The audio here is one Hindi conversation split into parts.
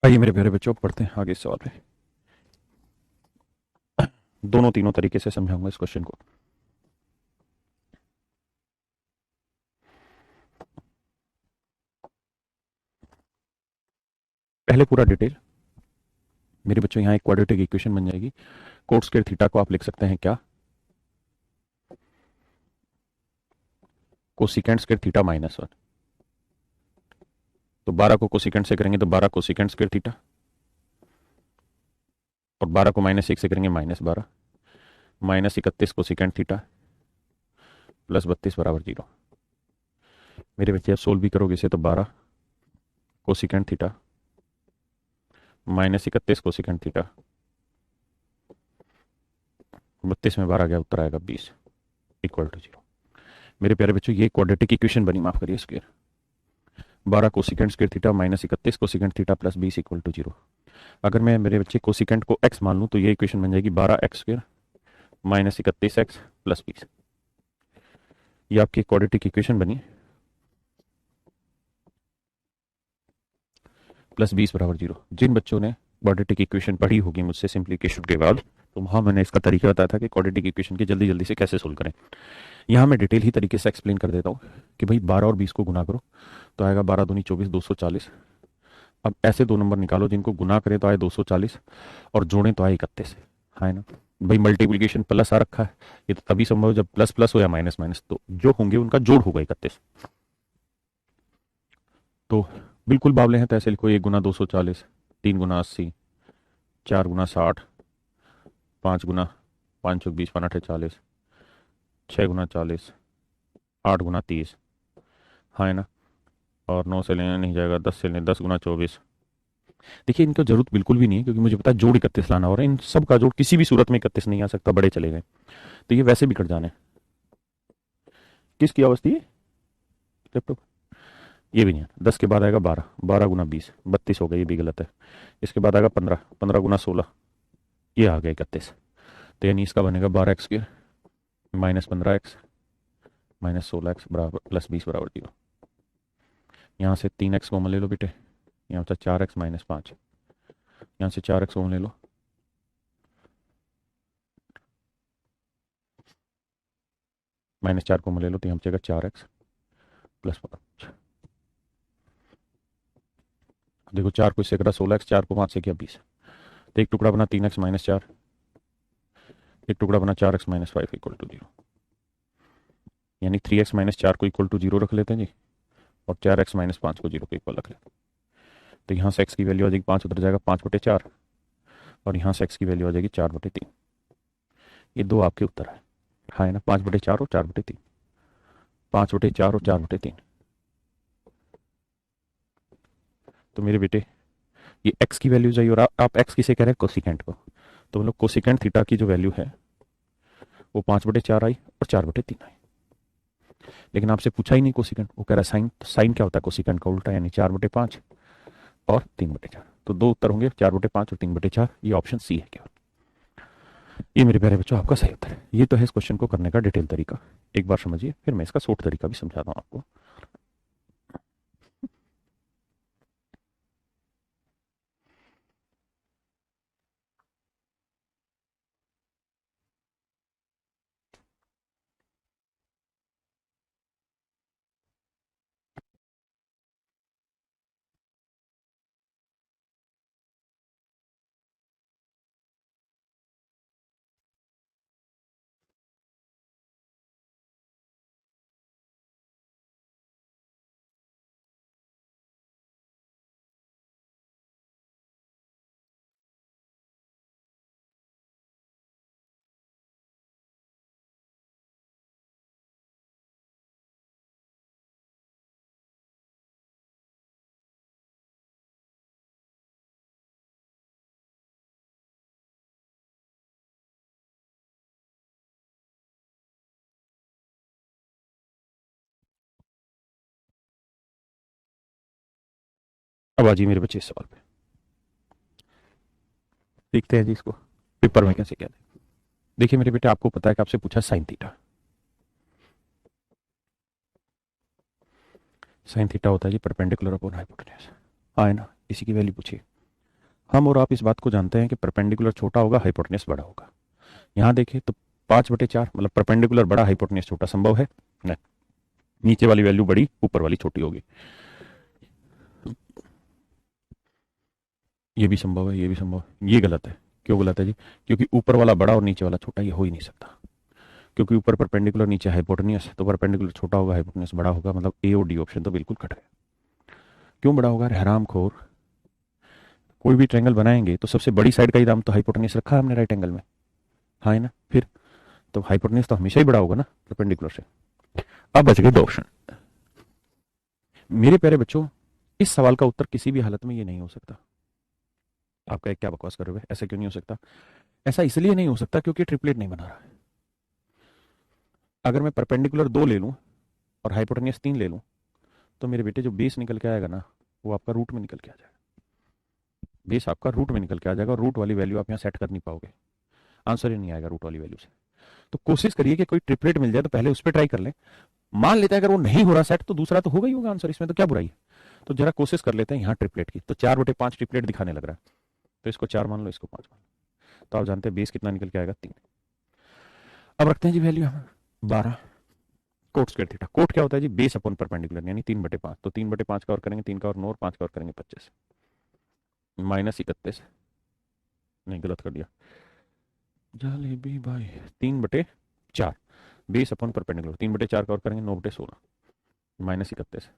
आइए मेरे प्यारे बच्चों, पढ़ते हैं आगे इस सवाल पे। दोनों तीनों तरीके से समझाऊंगा इस क्वेश्चन को। पहले पूरा डिटेल। मेरे बच्चों, यहाँ एक क्वाड्रेटिक इक्वेशन बन जाएगी। कोट स्क्वायर थीटा को आप लिख सकते हैं क्या? Cosecant square theta -1। तो 12 को कोसिकेंट से करेंगे तो 12 कोसिकेंट स्क्वायर थीटा, और 12 को -1 से करेंगे -12, -31 कोसिकेंट थीटा +32 बराबर 0। मेरे बच्चे, आप सोल्व भी करोगे इसे तो 12 कोसिकेंट थीटा -31 कोसिकेंट थीटा, 32 में 12 गया, उत्तर आएगा 20 इक्वल टू 0। मेरे प्यारे बच्चों, ये क्वाड्रेटिक इक्वेशन बनी, माफ करिए, square. 12 cosecant square theta -31 cosecant theta +20 equal to 0। अगर मैं मेरे बच्चे कोसिकेंट को x मान लूँ तो ये इक्वेशन बन जाएगी 12x² -31x +20। ये आपकी क्वाड्रेटिक इक्वेशन बनी, +20 बराबर 0। जिन बच्चों ने क्वाड्रेटिक इक्वेशन पढ़ी होगी मुझसे सिंप्लीकेशन के बाद, तो वहां मैंने इसका तरीका बताया था कि क्वाड्रेटिक इक्वेशन की जल्दी जल्दी से कैसे सोल्व करें। यहाँ मैं डिटेल ही तरीके से एक्सप्लेन कर देता हूँ कि भाई 12 और 20 को गुना करो तो आएगा 12 दूनी 24, 240। अब ऐसे दो नंबर निकालो जिनको गुना करें तो आए 240 और जोड़ें तो आए 31। हाँ, है ना भाई? मल्टीप्लीकेशन प्लस आ रखा है, ये तो तभी संभव है जब प्लस प्लस हो या माइनस माइनस, तो जो होंगे उनका जोड़ होगा 31। तो बिल्कुल बावले हैं तो ऐसे लिखो, 1 गुना 240, 3 गुना 80, 4 गुना 60, 5 गुना 5 × 20 = 40, 6 गुना 40, 8 गुना 30। हाँ, है ना? और 9 से लेने नहीं जाएगा, 10 से लेने, 10 गुना 24। देखिए, इनका जरूरत बिल्कुल भी नहीं है क्योंकि मुझे पता है जोड़ 31 लाना हो रहा है। इन सब का जोड़ किसी भी सूरत में 31 नहीं आ सकता, बड़े चले गए तो ये वैसे भी कट जाने। किसकी अवस्थी? लैपटॉप। ये भी नहीं है। 10 के बाद आएगा 12, 12 गुना 20, 32 हो गया, ये भी गलत है। इसके बाद आएगा 15, 15 गुना 16, ये आ गया 31। तो यानी इसका बनेगा 12x² -15x -16x बराबर +20 बराबर 0। यहाँ से 3x कॉमन ले लो बेटे, यहाँ से 4x -5, यहाँ से 4x कॉमन ले लो, -4 कॉमन ले लो, तो यहाँ बचेगा 4x +5। देखो, 4 को इससे कटा 16x, 4 को 5 से किया 20, तो एक टुकड़ा बना 3x -4, एक टुकड़ा बना 4x -5 इक्वल टू 0। यानी 3x -4 को इक्वल टू 0 रख लेते हैं जी, और 4x -5 को 0 के इक्वल रख लेते हैं। तो यहाँ से x की वैल्यू आ जाएगी 5, उधर जाएगा 5/4, और यहाँ से x की वैल्यू आ जाएगी 4/3। ये दो आपके उत्तर है। हाँ, है ना? 5/4 और 4/3, 5/4 और 4/3। तो मेरे बेटे, ये x की वैल्यू चाहिए, और आप x किसे कह रहे हैं? कोसिकेंट को। तो मतलब कोसिकेंट थीटा की जो वैल्यू है वो 5/4 आई और 4/3 आई। लेकिन आपसे पूछा ही नहीं कोसिकेंट, वो कह रहा है साइन। तो साइन क्या होता है कोसिकेंट का? उल्टा, यानी 4/5 और 3/4। तो दो उत्तर होंगे, 4/5 और 3/4। ये ऑप्शन सी है केवल। ये मेरे प्यारे बच्चों आपका सही उत्तर है। ये तो है इस क्वेश्चन को करने का डिटेल तरीका। एक बार समझिए, फिर मैं इसका शॉर्ट तरीका भी समझाता हूँ आपको। अब आ जाइए मेरे बच्चे इस सवाल पे, देखते हैं जी इसको पेपर में कैसे क्या है। देखिए मेरे बेटे, आपको पता है कि आपसे पूछा साइन थीटा। साइन थीटा होता है जी परपेंडिकुलर अपॉन हाइपोटेन्यूज। हाँ, है ना? इसी की वैल्यू पूछिए। हम और आप इस बात को जानते हैं कि परपेंडिकुलर छोटा होगा, हाइपोटेन्यूज बड़ा होगा। यहाँ देखिए तो 5/4 मतलब परपेंडिकुलर बड़ा, हाइपोटेन्यूज छोटा, संभव है? नहीं। नीचे वाली वैल्यू बड़ी, ऊपर वाली छोटी होगी। ये भी संभव है, ये भी संभव है, ये गलत है। क्यों गलत है जी? क्योंकि ऊपर वाला बड़ा और नीचे वाला छोटा, ये हो ही नहीं सकता। क्योंकि ऊपर परपेंडिकुलर, नीचे हाइपोटेन्यूज, तो परपेंडिकुलर छोटा होगा, हाइपोटेन्यूज बड़ा होगा, मतलब ए और डी ऑप्शन तो बिल्कुल कट गया। क्यों बड़ा होगा? हराम खोर। कोई भी ट्रायंगल बनाएंगे तो सबसे बड़ी साइड का ही दाम तो हाइपोटेन्यूज रखा है हमने राइट एंगल में, हाँ है ना? फिर तो हाइपोटेन्यूज तो हमेशा ही बड़ा होगा ना परपेंडिकुलर से। अब बच गए दो ऑप्शन। मेरे प्यारे बच्चों, इस सवाल का उत्तर किसी भी हालत में ये नहीं हो सकता। आपका एक क्या बकवास कर रहे हो? ऐसा क्यों नहीं हो सकता? ऐसा इसलिए नहीं हो सकता क्योंकि ट्रिपलेट नहीं बना रहा है। अगर मैं परपेंडिकुलर 2 ले लूं और हाइपोटेन्यूज 3 ले लूं, तो मेरे बेटे जो बेस निकल के आएगा ना, वो आपका रूट में निकल के आ जाएगा। बेस आपका रूट में निकल के आ जाएगा और रूट वाली वैल्यू आप यहाँ सेट कर नहीं पाओगे। आंसर ही नहीं आएगा रूट वाली वैल्यू से। तो कोशिश करिए कि कोई ट्रिपलेट मिल जाए तो पहले उस पर ट्राई कर लें। मान लेते हैं अगर वो नहीं हो रहा सेट, तो दूसरा तो होगा ही होगा आंसर, इसमें तो क्या बुराई है। तो जरा कोशिश कर लेते हैं यहाँ ट्रिपलेट की। तो 4/5 ट्रिपलेट दिखाने लग रहा है, तो इसको 4 मान लो, इसको 5 मान लो। तो आप जानते हैं बेस कितना निकल के आएगा? 3। अब रखते हैं जी वैल्यू हम 12 कोट स्क्वायर थीटा। कोट क्या होता है जी? बेस अपॉन परपेंडिकुलर, यानी 3/5। तो 3/5 का और करेंगे, 3 का और 9 और 5 का और करेंगे 25, -31। नहीं, गलत कर दिया। जलेबी भाई। 3/4 बेस अपॉन परपेंडिकुलर, 3/4 का और करेंगे 9/16, -31।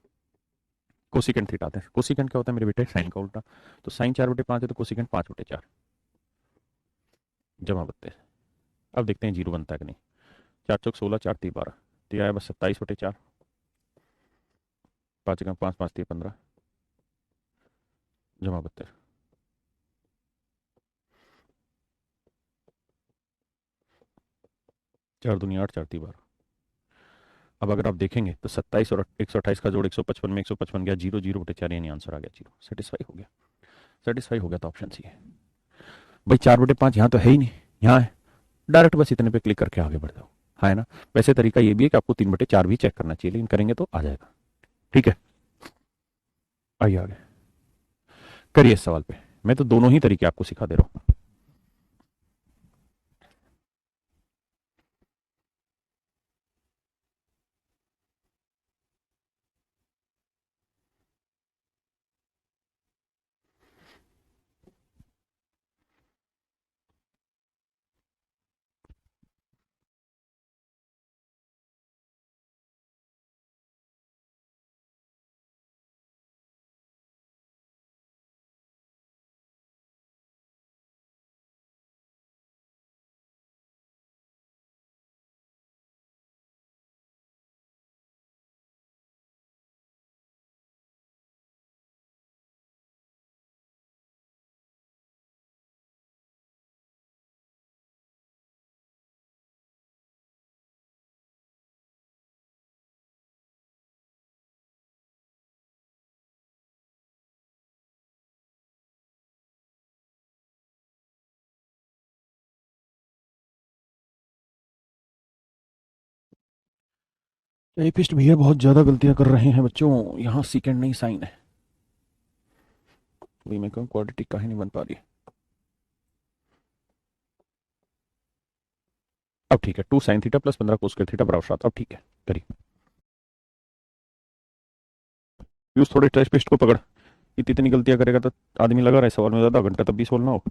कोसिकेंट थीटा आते हैं। कोसिकेंट क्या होता है मेरे बेटे? साइन का उल्टा। तो साइन 4/5 है तो कोसिकेंट 5/4 जमा 32। अब देखते हैं जीरो बनता है कि नहीं। 4 × 16, 4×3 = 12, तो आया बस 27/4। 5 × 5 = 15, जमा 32। 4×2 = 8, 4×3 = 12। अब अगर आप देखेंगे तो 27 और 128 का जोड़ 155 में 155 गया, 0, 0/4, यानी आंसर आ गया 0। सेटिस्फाई हो गया? सेटिस्फाई हो गया तो ऑप्शन सी है भाई। 4/5 यहाँ तो है ही नहीं, यहाँ है। डायरेक्ट बस इतने पे क्लिक करके आगे बढ़ जाओ, हाँ है ना? वैसे तरीका ये भी है कि आपको 3/4 भी चेक करना चाहिए, लेकिन करेंगे तो आ जाएगा। ठीक है, आइए आगे करिए इस सवाल पे। मैं तो दोनों ही तरीके आपको सिखा दे रहा हूँ। टाइपिस्ट भैया बहुत ज्यादा गलतियां कर रहे हैं बच्चों, यहाँ सीकेंड नहीं साइन है। वही मैं कहूँ, क्वाड्रेटिक काहे नहीं बन पा रही है। अब ठीक है, 2 sin θ + 15 cos2θ = 7। अब ठीक है, करिए। यूज थोड़े टाइपिस्ट को पकड़। इतनी इतनी गलतियां करेगा तो आदमी लगा रहा है सवाल में ज्यादा घंटा, तब भी सोल्व ना हो।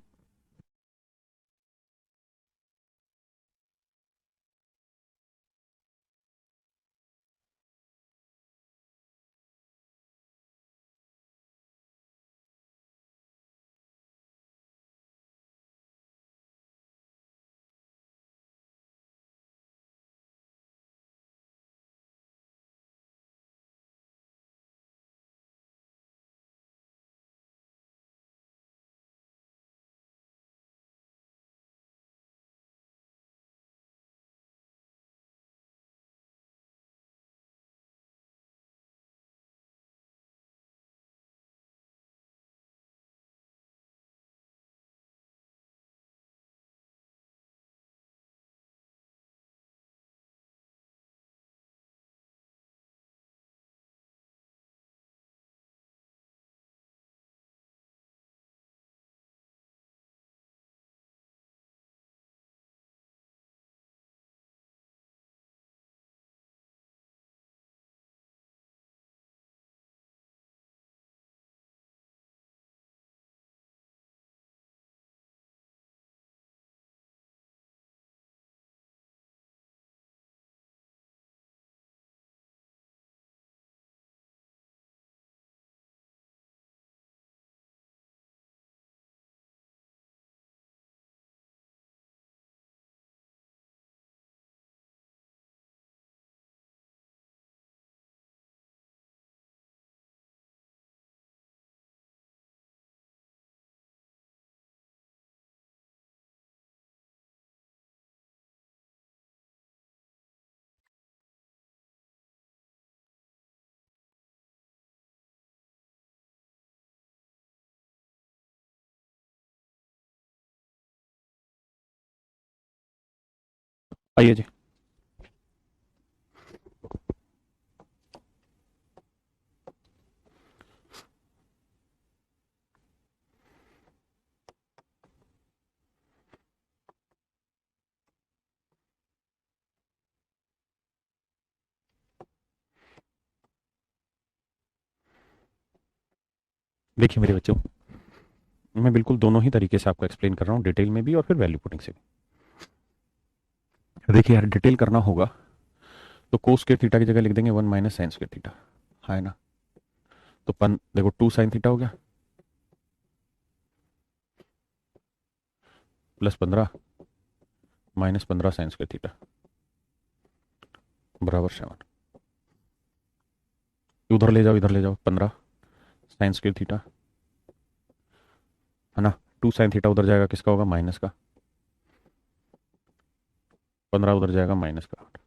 आइए जी। देखिए मेरे बच्चों, मैं बिल्कुल दोनों ही तरीके से आपको एक्सप्लेन कर रहा हूँ, डिटेल में भी और फिर वैल्यू पुटिंग से भी। देखिए यार, डिटेल करना होगा तो कोस के थीटा की जगह लिख देंगे 1 - sin² थीटा, है ना। तो देखो 2 sin थीटा हो गया +15 -15 sin² थीटा बराबर 7। उधर ले जाओ, इधर ले जाओ, 15 sin² थीटा, है ना। 2 sin थीटा उधर जाएगा, किसका होगा, माइनस का। 15 उधर जाएगा, माइनस का 8।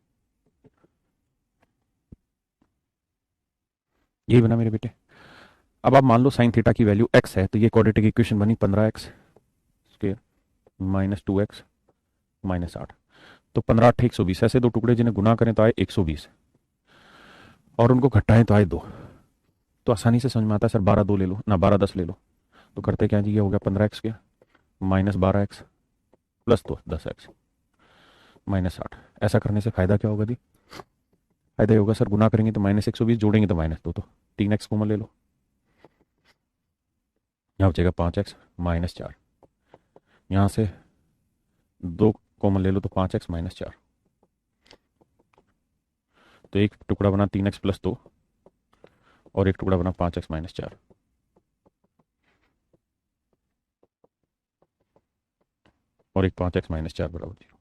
यही बना मेरे बेटे। अब आप मान लो साइन थीटा की वैल्यू x है, तो ये क्वाड्रेटिक इक्वेशन बनी 15x² -2x -8। तो 15 × 8 = 120। ऐसे दो टुकड़े जिन्हें गुना करें तो आए 120 और उनको घटाएं तो आए 2। तो आसानी से समझ में आता है, सर 12 2 ले लो ना, 12 10 ले लो। तो करते क्या जी, ये हो गया 15x² -12x +10x -8। ऐसा करने से फायदा क्या होगा दी, फायदा ये होगा सर, गुना करेंगे तो -120, जोड़ेंगे तो -2, तो 3x कॉमन ले लो, यहाँ बचेगा 5x -4। यहाँ से 2 कॉमन ले लो तो 5x -4। तो एक टुकड़ा बना 3x + 2 और एक टुकड़ा बना 5x -4। और एक 5x -4 बराबर 0।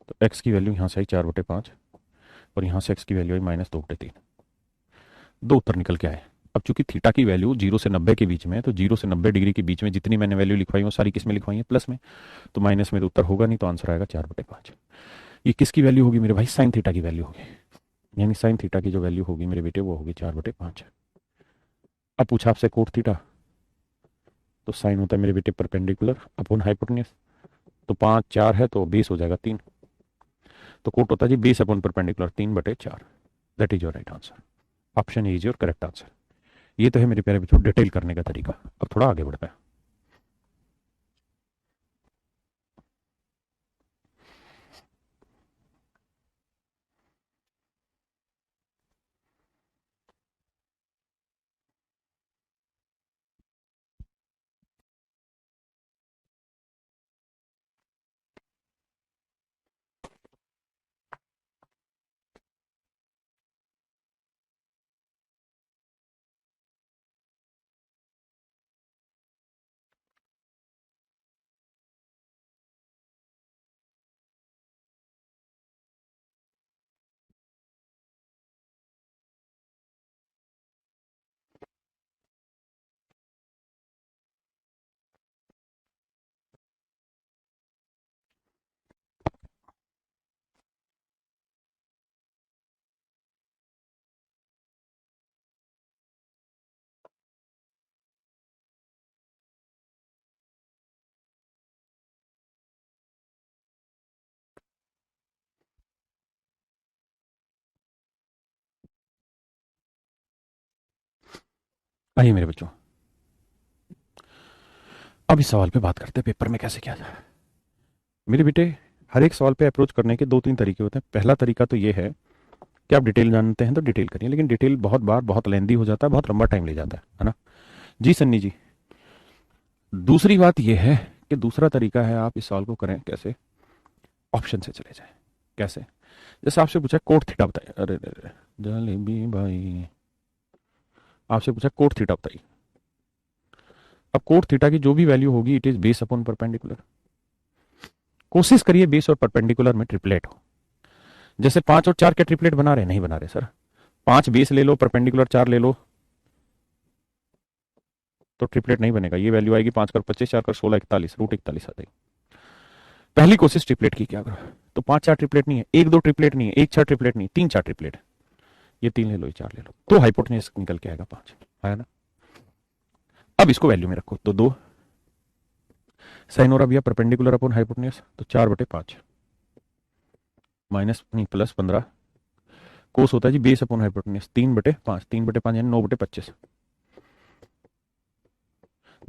तो x की वैल्यू यहाँ से आई 4/5 और यहाँ से x की वैल्यू आई -2/3। दो उत्तर निकल के आए। अब चूंकि थीटा की वैल्यू 0 से 90 के बीच में है, तो 0 से 90 डिग्री के बीच में जितनी मैंने वैल्यू लिखवाई वो सारी किस में लिखवाई है, प्लस में। तो माइनस में तो उत्तर होगा नहीं, तो आंसर आएगा 4/5। ये किसकी वैल्यू होगी मेरे भाई, साइन थीटा की वैल्यू होगी। यानी साइन थीटा की जो वैल्यू होगी मेरे बेटे वो होगी 4/5। अब पूछा आपसे कोट थीटा, तो साइन होता है मेरे बेटे परपेंडिकुलर अपॉन हाइपोटेन्यूज। तो 5 4 है तो बेस हो जाएगा 3। तो कोट होता है जी base upon perpendicular 3/4। That is your right answer. Option A is your correct answer. ये तो है मेरे प्यारे बच्चों डिटेल करने का तरीका। अब थोड़ा आगे बढ़ता है। आइए मेरे बच्चों, अब इस सवाल पे बात करते हैं पेपर में कैसे किया जाए। मेरे बेटे, हर एक सवाल पे अप्रोच करने के 2 3 तरीके होते हैं। पहला तरीका तो ये है कि आप डिटेल जानते हैं तो डिटेल करिए, लेकिन डिटेल बहुत बार बहुत लेंदी हो जाता है, बहुत लंबा टाइम ले जाता है ना। जी सन्नी जी। दूसरी बात यह है कि दूसरा तरीका है, आप इस सवाल को करें कैसे, ऑप्शन से चले जाएं। कैसे, जैसे आपसे पूछा कोट थीटा बताइए, अरे अरे जलेबी भाई, आपसे पूछा कोट थीटा बताइए। अब कोट थीटा की जो भी वैल्यू होगी it is base upon perpendicular. कोशिश करिए बेस और परपेंडिकुलर में ट्रिपलेट हो। जैसे 5 और 4 के ट्रिपलेट बना रहे, नहीं बना रहे सर। 5 बेस ले लो, परपेंडिकुलर 4 ले लो, तो ट्रिपलेट नहीं बनेगा। ये वैल्यू आएगी 5 कर 25, 4 कर 16, 41, √41 आ जाएगी। पहली कोशिश ट्रिपलेट की क्या करो, तो 5 4 ट्रिपलेट नहीं है, 1 2 ट्रिपलेट नहीं है, 1 6 ट्रिपलेट नहीं, 3 4 ट्रिपलेट। ये 3 ले लो, ये 4 ले लो, तो हाइपोटेन्यूज निकल के आएगा 5, है ना। अब इसको वैल्यू में रखो, तो 2 साइन हो रहा भैया परपेंडिकुलर अपॉन हाइपोटेन्यूज, तो 4/5। माइनस नहीं प्लस 15, कोस होता है जी बेस अपॉन हाइपोटेन्यूज, 3/5, 3/5 यानी 9/25।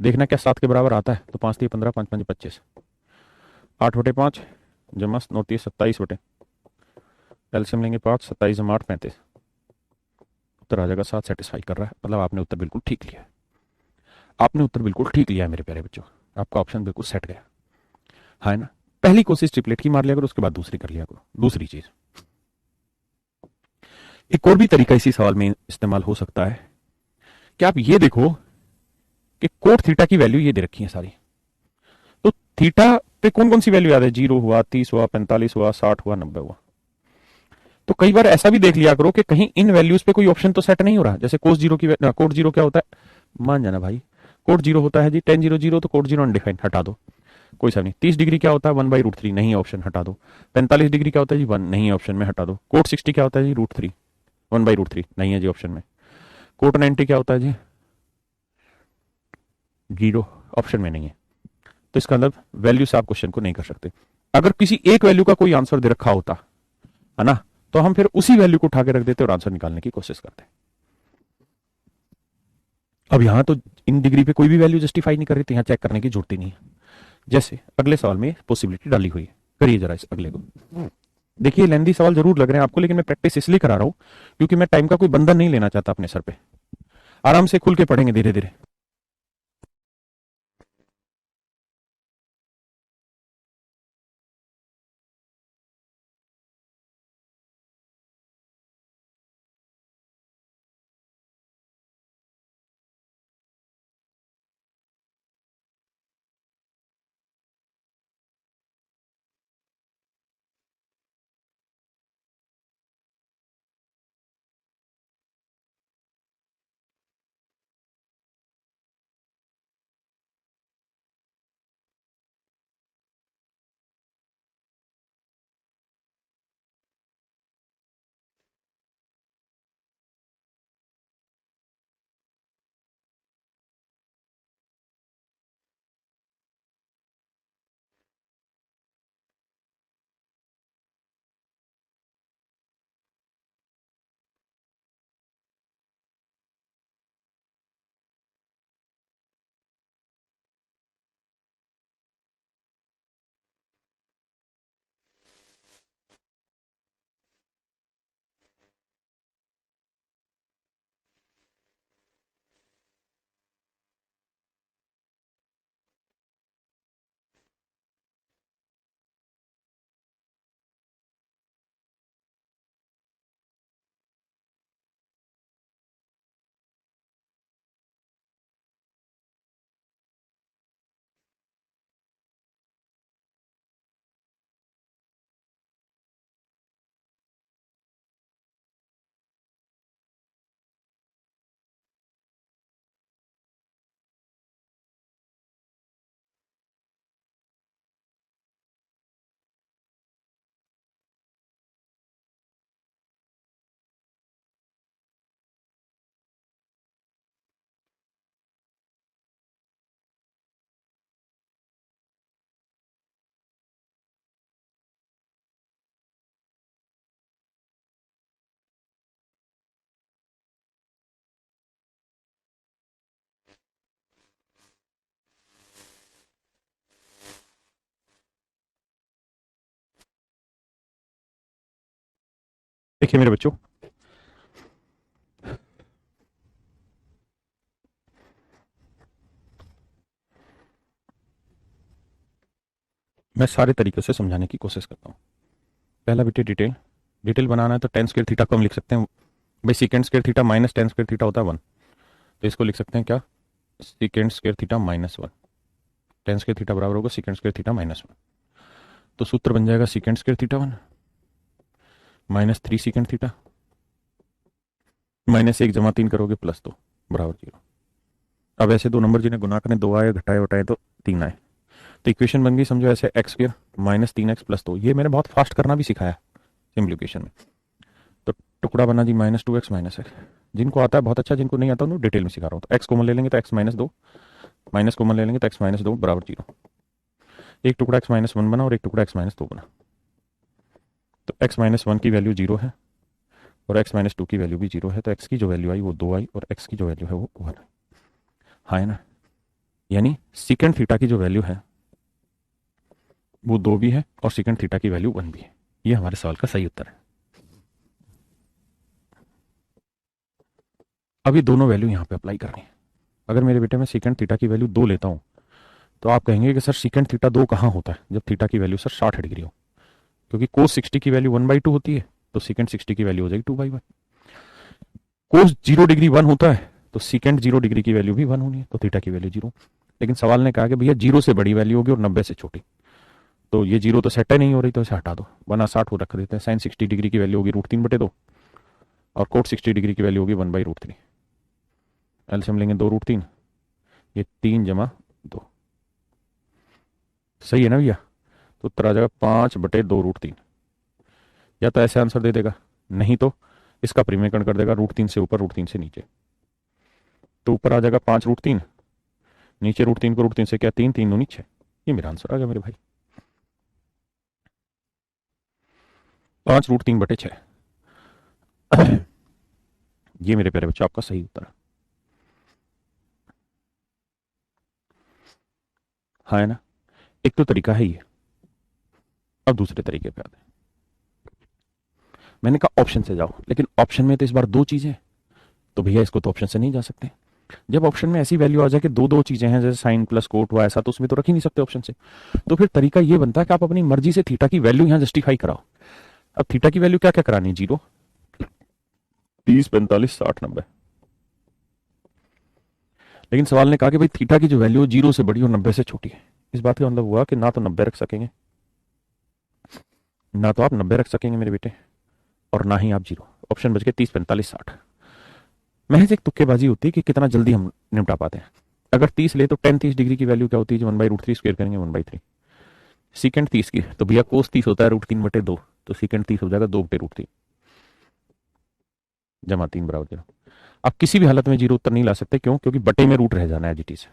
देखना क्या 7 के बराबर आता है, तो 5×3 = 15, 5×5 = 25, 8/5 जमा 9×3 = 27 एलसीएम लेंगे 5, 27 × 8 = 35, उत्तर आ जाएगा 7 सेटिस्फाई कर रहा है, मतलब आपने उत्तर बिल्कुल ठीक लिया है। आपने उत्तर बिल्कुल ठीक लिया है मेरे प्यारे बच्चों, आपका ऑप्शन बिल्कुल सेट गया, है ना। पहली कोशिश ट्रिपलेट की मार लिया करो, उसके बाद दूसरी कर लिया करो। दूसरी चीज, एक और भी तरीका इसी सवाल में इस्तेमाल हो सकता है कि आप ये देखो कि कोट थीटा की वैल्यू ये दे रखी है सारी, तो थीटा पे कौन कौन सी वैल्यू याद है, 0 हुआ, 30 हुआ, 45 हुआ, 60 हुआ, 90 हुआ। तो कई बार ऐसा भी देख लिया करो कि कहीं इन वैल्यूज पे कोई ऑप्शन तो सेट नहीं हो रहा, जैसे कोस जीरो की कोट जीरो क्या होता है, मान जाना भाई, कोट जीरो होता है जी tan0 0, तो कोट जीरो अनडिफाइंड हटा दो, कोई सा नहीं। 30 डिग्री क्या होता है, 1/√3 नहीं है ऑप्शन, हटा दो। 45 डिग्री क्या होता है जी, 1 नहीं है ऑप्शन में, हटा दो। कोट 60 क्या होता है जी, √3, 1/√3 नहीं है जी ऑप्शन में। कोट 90 क्या होता है जी, 0 ऑप्शन में नहीं है। तो इसका मतलब वैल्यू से आप क्वेश्चन को नहीं कर सकते। अगर किसी एक वैल्यू का कोई आंसर दे रखा होता है ना, तो हम फिर उसी वैल्यू को उठा के रख देते और आंसर निकालने की कोशिश करते। अब यहां तो इन डिग्री पे कोई भी वैल्यू जस्टिफाई नहीं कर रही, तो यहां चेक करने की जरूरत ही नहीं है। जैसे अगले सवाल में पॉसिबिलिटी डाली हुई है, करिए जरा इस अगले को। देखिए लेंदी सवाल जरूर लग रहे हैं आपको, लेकिन मैं प्रैक्टिस इसलिए करा रहा हूं क्योंकि मैं टाइम का कोई बंधन नहीं लेना चाहता अपने सर पे। आराम से खुल के पढ़ेंगे धीरे धीरे। देखिए मेरे बच्चों, मैं सारे तरीके से समझाने की कोशिश करता हूँ। पहला बेटे डिटेल, डिटेल बनाना है तो टेन स्क्वायर थीटा को हम लिख सकते हैं भाई, second square theta minus ten square theta होता है 1, तो इसको लिख सकते हैं क्या, second square theta -1। Ten square theta बराबर होगा सेकेंड स्क्वायर थीटा -1, तो सूत्र बन जाएगा second square theta 1 -3 second theta, -1 जमा 3 करोगे +2 बराबर 0। अब ऐसे दो नंबर जिन्हें गुना करें, 2 आए घटाए उठाए तो 3 आए, तो इक्वेशन बन गई समझो ऐसे, एक्स स्क्वायर -3x +2। ये मैंने बहुत फास्ट करना भी सिखाया सिंप्लीफिकेशन में। तो टुकड़ा बना जी -2x -x, जिनको आता है बहुत अच्छा, जिनको नहीं आता उनको डिटेल में सिखा रहा हूँ। तो एक्स कॉमन ले लेंगे तो x -2, माइनस कॉमन ले लेंगे तो x -2 बराबर 0। एक टुकड़ा x -1 बना और एक टुकड़ा x -2 बना। तो x माइनस वन की वैल्यू जीरो है और x माइनस टू की वैल्यू भी जीरो है, तो x की जो वैल्यू आई वो दो आई और x की जो वैल्यू है वो वन आई। हाँ है ना, यानी सीकेंड थीटा की जो वैल्यू है वो दो भी है और सीकेंड थीटा की वैल्यू वन भी है। ये हमारे सवाल का सही उत्तर है। अब ये दोनों वैल्यू यहाँ पे अप्लाई करनी है। अगर मेरे बेटे मैं सीकेंड थीटा की वैल्यू दो लेता हूँ तो आप कहेंगे कि सर सीकेंड थीटा दो कहाँ होता है जब थीटा की वैल्यू सर 60 डिग्री हो, क्योंकि कोस 60 की वैल्यू 1/2 होती है, तो सीकेंड 60 की वैल्यू हो जाएगी 2/1। कोस 0 डिग्री 1 होता है तो सीकेंड 0 डिग्री की वैल्यू भी 1 होनी है, तो थीटा की वैल्यू जीरो। लेकिन सवाल ने कहा कि भैया जीरो से बड़ी वैल्यू होगी और 90 से छोटी, तो ये जीरो तो सेट नहीं हो रही, तो इसे हटा दो, बना 60 को रख देते हैं। साइन 60 डिग्री की वैल्यू होगी √3/2 और कोट 60 डिग्री की वैल्यू होगी 1/√3। एलसीएम लेंगे 2√3, ये 3 + 2, सही है ना भैया। तो उत्तर आ जाएगा 5/2√3। या तो ऐसे आंसर दे देगा, नहीं तो इसका परिमेयकरण कर देगा √3 से ऊपर √3 से नीचे, तो ऊपर आ जाएगा 5√3, नीचे √3 को √3 से क्या 3 3 दूनी 6। ये मेरा आंसर आ गया मेरे भाई, 5√3/6। ये मेरे प्यारे बच्चों आपका सही उत्तर है। हाँ है ना, एक तो तरीका है ये। अब दूसरे तरीके पे आते हैं। मैंने कहा ऑप्शन से जाओ, लेकिन ऑप्शन में तो इस बार दो चीजें हैं, तो भैया इसको तो ऑप्शन से नहीं जा सकते। जब ऑप्शन में ऐसी वैल्यू आ जाए कि दो दो चीजें हैं, जैसे साइन प्लस कोट हुआ ऐसा, तो उसमें तो रख ही नहीं सकते ऑप्शन से। तो फिर तरीका ये बनता है कि आप अपनी मर्जी से थीटा की वैल्यू यहां जस्टिफाई कराओ। अब थीटा की वैल्यू क्या क्या करानी है, 0, 30, 45, 60, 90। लेकिन सवाल ने कहा कि भाई थीटा की जो वैल्यू 0 से बड़ी और 90 से छोटी है। इस बात का मतलब हुआ कि ना तो 90 रख सकेंगे, ना तो आप 90 रख सकेंगे मेरे बेटे, और ना ही आप 0। ऑप्शन बच गए 30, 45, 60। महज एक तुक्केबाजी होती है कि कितना जल्दी हम निपटा पाते हैं। अगर 30 ले तो टेन 30 डिग्री की वैल्यू क्या होती है, जो 1/√3 स्क्वायर करेंगे 1/3। सीकेंड 30 की, तो भैया कोस 30 होता है √3/2, तो सीकेंड 30 हो जाएगा 2/√3 जमा 3 बराबर 0। आप किसी भी हालत में जीरो उत्तर नहीं ला सकते, क्यों? क्योंकि बटे में रूट रह जाना है एज इट इज।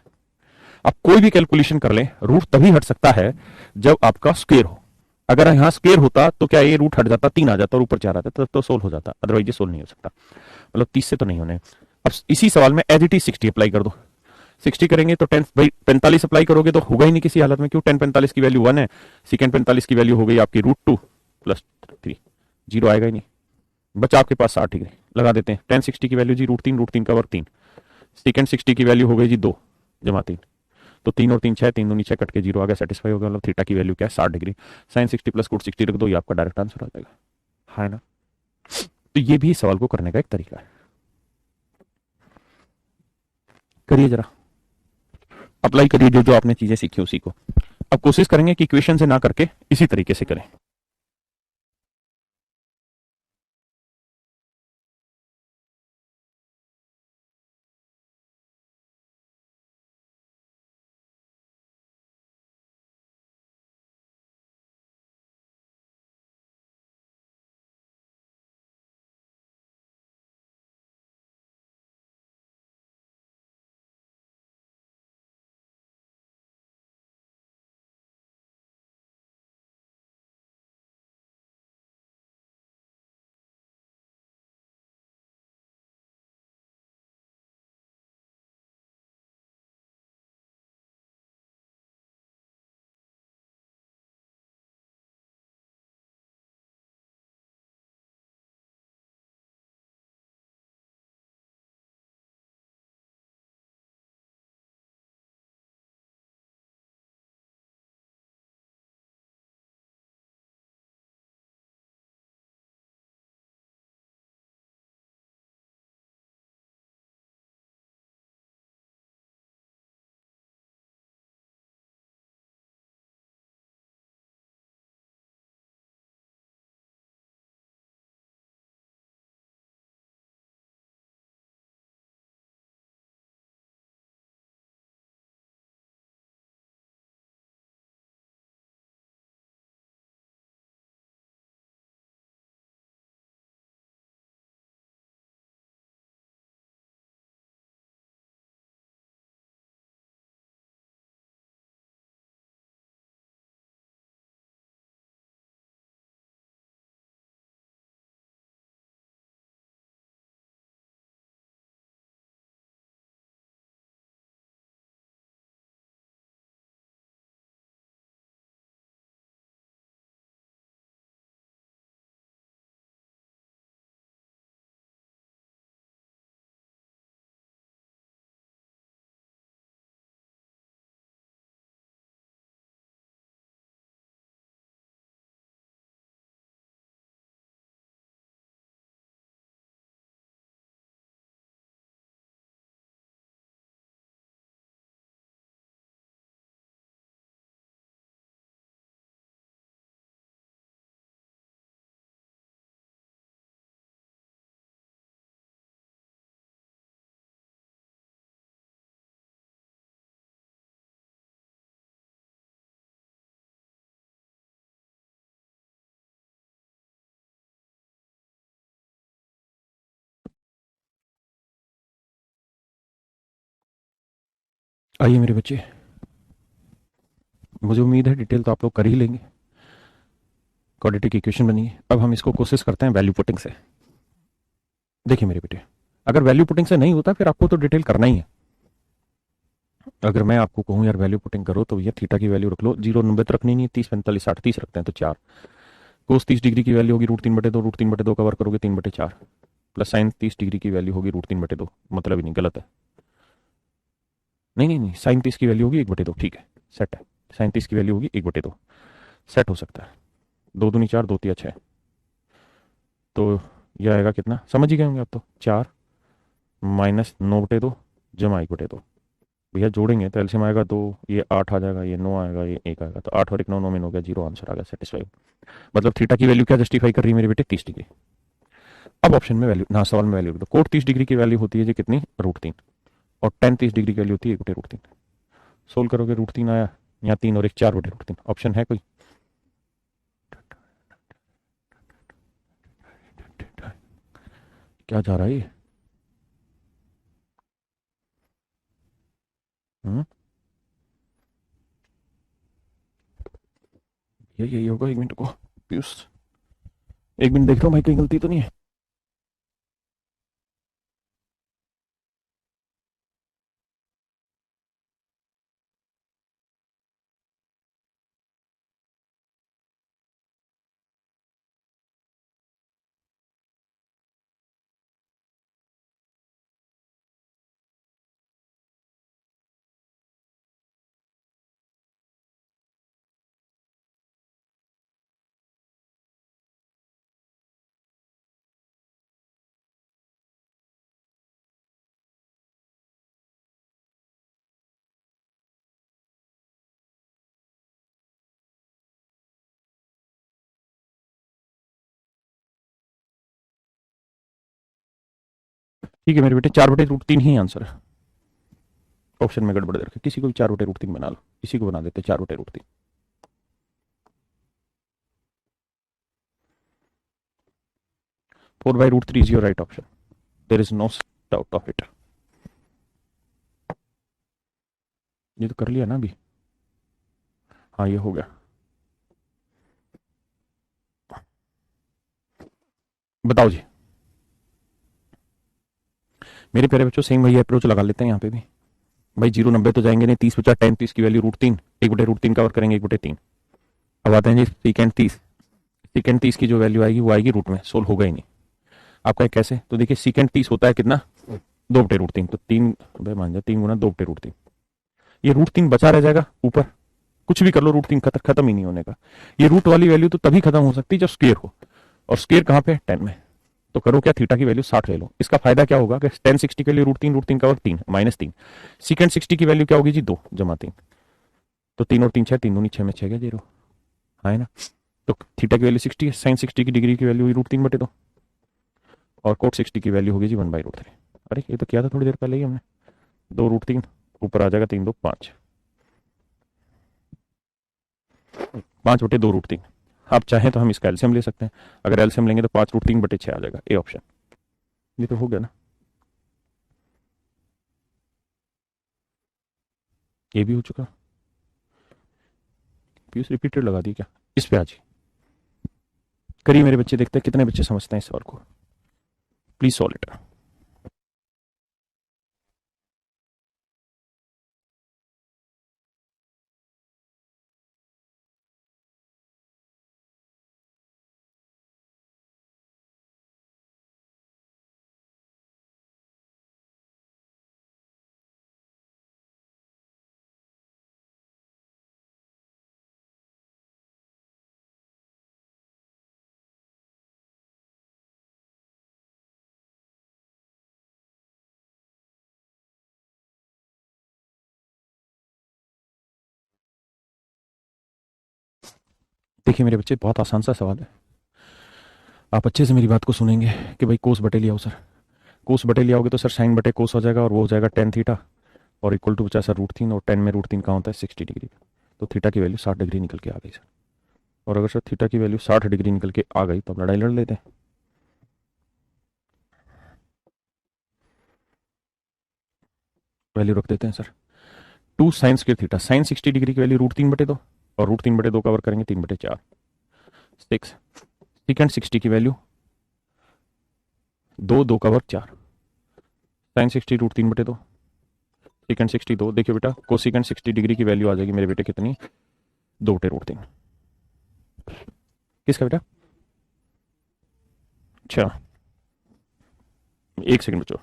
आप कोई भी कैलकुलेशन कर लें, रूट तभी हट सकता है जब आपका स्क्वेयर हो। अगर यहाँ स्क्वेयर होता तो क्या ये रूट हट जाता, 3 आ जाता और ऊपर 4 आता, तब तो सोल्व हो जाता, अदरवाइज ये सोल्व नहीं हो सकता। मतलब 30 से तो नहीं होने। अब इसी सवाल में एज इट इज 60 अप्लाई कर दो। 60 करेंगे तो 10 भाई 45 अप्लाई करोगे तो होगा ही नहीं किसी हालत में, क्यों? 10 45 की वैल्यू 1 है, सेकेंड 45 की वैल्यू हो गई आपकी √2 + 3, जीरो आएगा ही नहीं। बचा आपके पास 60 डिग्री, लगा देते हैं। 10 60 की वैल्यू जी √3 का वर्ग 3, सेकेंड 60 की वैल्यू हो गई जी 2 जमा 3, तो 3 और 3 6, 3 दूनी 6, कट के 0 आ गया, सेटिस्फाई हो गया। मतलब थीटा की वैल्यू क्या है, 60 डिग्री। साइन 60 + कोट 60 रख दो, ये आपका डायरेक्ट आंसर आ जाएगा। है ना, तो ये भी सवाल को करने का एक तरीका है। करिए जरा, अप्लाई करिए जो जो आपने चीजें सीखी उसी को। अब कोशिश करेंगे कि इक्वेशन से ना करके इसी तरीके से करें। आइए मेरे बच्चे, मुझे उम्मीद है डिटेल तो आप लोग कर ही लेंगे। क्वाड्रेटिक इक्वेशन बनी है, अब हम इसको कोशिश करते हैं वैल्यू पुटिंग से। देखिए मेरे बेटे, अगर वैल्यू पुटिंग से नहीं होता फिर आपको तो डिटेल करना ही है। अगर मैं आपको कहूँ यार वैल्यू पुटिंग करो तो ये थीटा की वैल्यू रख लो, 0 90 तो रखनी नहीं है, 30 45 60 30 रखते हैं तो 4। कोस 30 डिग्री की वैल्यू होगी √3/2, √3/2 कवर करोगे 3/4, प्लस साइन 30 डिग्री की वैल्यू होगी √3/2, मतलब ही नहीं, गलत है। नहीं नहीं नहीं, साइन 30 की वैल्यू होगी 1/2, ठीक है, सेट है। साइन 30 की वैल्यू होगी 1/2, सेट हो सकता है। 2 दूनी 4, 2 तिया 6, तो यह आएगा कितना, समझ ही गए होंगे आप तो, 4 माइनस 9/2 जमा 1/2। भैया जोड़ेंगे तो एलसीएम आएगा 2, ये 8 आ जाएगा, ये 9 आएगा, ये 1 आएगा, तो 8 और 1 9 9 में हो गया 0, आंसर आ गया सेटिस्फाई। मतलब थीटा की वैल्यू क्या जस्टिफाई कर रही है मेरे बेटे, 30 डिग्री। अब ऑप्शन में वैल्यू ना, सवाल में वैल्यू तो कोट 30 डिग्री की वैल्यू होती है जी कितनी, √3, और टेन 30 डिग्री की वैल्यू होती है 1/√3। सोल्व करोगे √3 आया, यहाँ 3 और 1 4/√3। ऑप्शन है कोई, क्या जा रहा है ये? हम्म, यही होगा, 1 मिनट को पीयूष, 1 मिनट देख रहा हूँ भाई कहीं गलती तो नहीं है। ठीक है मेरे बेटे, 4/√3 ही आंसर है। ऑप्शन में गड़बड़ रखे, किसी को भी 4/√3 बना लो, इसी को बना देते 4/√3। 4/√3 is your right option, there is no doubt of it. ये तो कर लिया ना अभी, हाँ ये हो गया। बताओ जी मेरे प्यारे बच्चों, सेम वही अप्रोच लगा लेते हैं यहाँ पे भी। भाई 0 90 तो जाएंगे नहीं, 30 50 10 30 की वैल्यू √3, 1/√3 कवर करेंगे 1/3। अब आते हैं जी सीकेंड 30, सीकेंड 30 की जो वैल्यू आएगी वो आएगी रूट में, सोल्व होगा ही नहीं। आपका कैसे, तो देखिए सीकेंड 30 होता है कितना, 2/√3, तो 3 मान जाए 3 गुना 2/√3, ये √3 बचा रह जाएगा ऊपर, कुछ भी कर लो √3 खत्म ही नहीं होने का। ये रूट वाली वैल्यू तो तभी खत्म हो सकती है जब स्क्वेयर हो, और स्क्वेयर कहाँ पे, 10 में। तो करो क्या, थीटा की वैल्यू 60 ले लो। इसका फायदा क्या होगा कि टेन 60 के लिए √3 का वर्ग 3 -3, सीकेंड 60 की वैल्यू क्या होगी जी, 2 जमा 3, तो 3 और 3 6, 3 दूनी 6 में 6 गया 0, है ना। तो थीटा की वैल्यू 60 है, साइन 60 की डिग्री की वैल्यू हुई √3/2, और कोट 60 की वैल्यू होगी जी 1/√3। अरे ये तो किया था थोड़ी देर पहले ही हमने, 2√3 ऊपर आ जाएगा, 3 2 5, 5/2√3। आप चाहें तो हम इसका एलसीएम ले सकते हैं, अगर एलसीएम लेंगे तो 5√3/6 आ जाएगा, ए ऑप्शन। ये तो हो गया ना, ये भी हो चुका। पीयूष रिपीटेड लगा दी क्या, इस पे आज करिए मेरे बच्चे, देखते हैं कितने बच्चे समझते हैं इस सवाल को। Please solve it. देखिए मेरे बच्चे, बहुत आसान सा सवाल है, आप अच्छे से मेरी बात को सुनेंगे कि भाई कोस बटे लिया हो सर, कोस बटे लिया होगे तो सर साइन बटे कोस हो जाएगा, और वो हो जाएगा टेन थीटा, और इक्वल टू बचा सर √3, और 10 में √3 कहाँ होता है, 60 डिग्री। तो थीटा की वैल्यू 60 डिग्री निकल के आ गई सर, और अगर सर थीटा की वैल्यू 60 डिग्री निकल के आ गई तो अब लड़ाई लड़ लेते हैं। वैल्यू रख देते हैं sir, two sine square theta, sine 60 degree की वैल्यू √3/2 और √3/2 कवर करेंगे 3/4। 6 सिकेंड 60 की वैल्यू 2 कवर 4, साइन 60 √3/2, सिकेंड 60 2। देखिए बेटा कोसिकेंड 60 डिग्री की वैल्यू आ जाएगी मेरे बेटे कितनी, 2/√3। किसका बेटा, अच्छा 1 सेकंड बचो।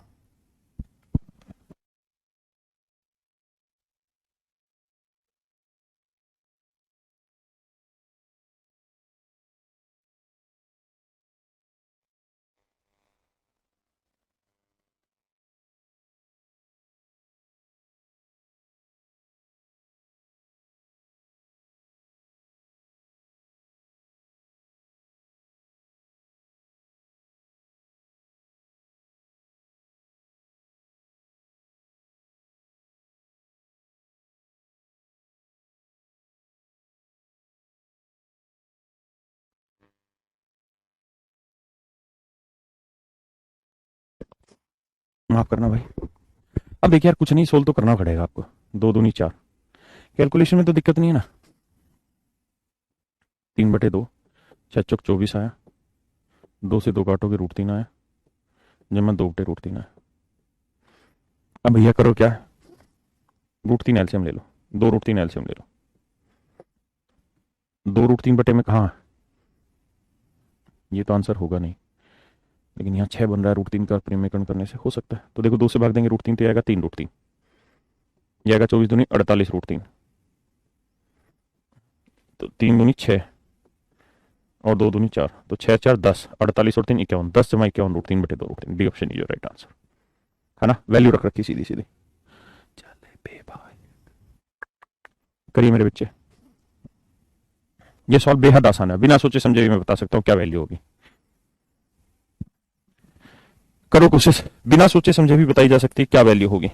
माफ करना भाई। अब देखिए यार कुछ नहीं, सोल्व तो करना पड़ेगा आपको। 2 दूनी 4, कैलकुलेशन में तो दिक्कत नहीं है ना। 3/2, 6 चौक 24 आया, 2 से 2 काटोगे √3 आया, जमा 2/√3 आया। अब भैया करो क्या, √3 एलसीएम ले लो, 2 √3 एलसीएम ले लो। 2 √3 में कहाँ, ये तो आंसर होगा नहीं, लेकिन यहाँ 6 बन रहा है, √3 का परिमेयकरण करने से हो सकता है। तो देखो 2 से भाग देंगे √3 तो आएगा 3 √3, ये आएगा 24 दूनी 48 √3, तो 3 दूनी 6 और 2 दूनी 4, तो 6 4 10, 48 और 3 51, 10 जमा 51 √3/2, D option is your right answer, है ना। वैल्यू रख रखी सीधी सीधी। चले बे भाई, करिए मेरे बच्चे, ये सॉल्व बेहद आसान है, बिना सोचे समझे भी मैं बता सकता हूँ क्या वैल्यू होगी। करो कोशिश, बिना सोचे समझे भी बताई जा सकती है क्या वैल्यू होगी।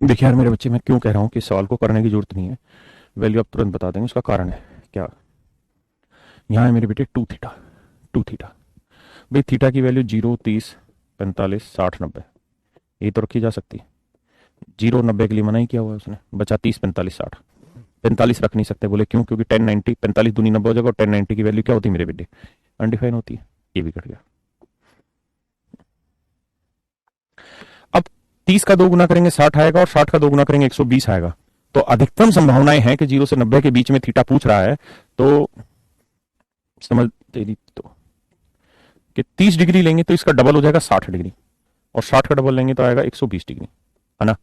देखिए यार मेरे बच्चे, मैं क्यों कह रहा हूँ कि सवाल को करने की जरूरत नहीं है, वैल्यू आप तुरंत बता देंगे, उसका कारण है क्या। यहाँ है मेरे बेटे 2 थीटा, 2 थीटा, भाई थीटा की वैल्यू 0 30 45 60 90, ये तो रखी जा सकती है। 0 90 के लिए मना ही किया हुआ है उसने, बचा 30 45 60, 45 रख नहीं सकते, बोले क्यों, क्योंकि 1090, 45 दूनी 90 हो जाएगा, और 1090 की वैल्यू क्या होती है मेरे बेटे, अनडिफाइन होती है। ये भी कट गया। अब 30 का 2 गुना करेंगे 60 आएगा, और 60 का 2 गुना करेंगे 120 आएगा। तो अधिकतम संभावनाएं हैं कि 0 से 90 के बीच में थीटा पूछ रहा है, तो समझ तेरी तो कि 30 डिग्री लेंगे तो इसका डबल हो जाएगा 60 डिग्री, और 60 का डबल लेंगे तो आएगा 120 डिग्री, है ना।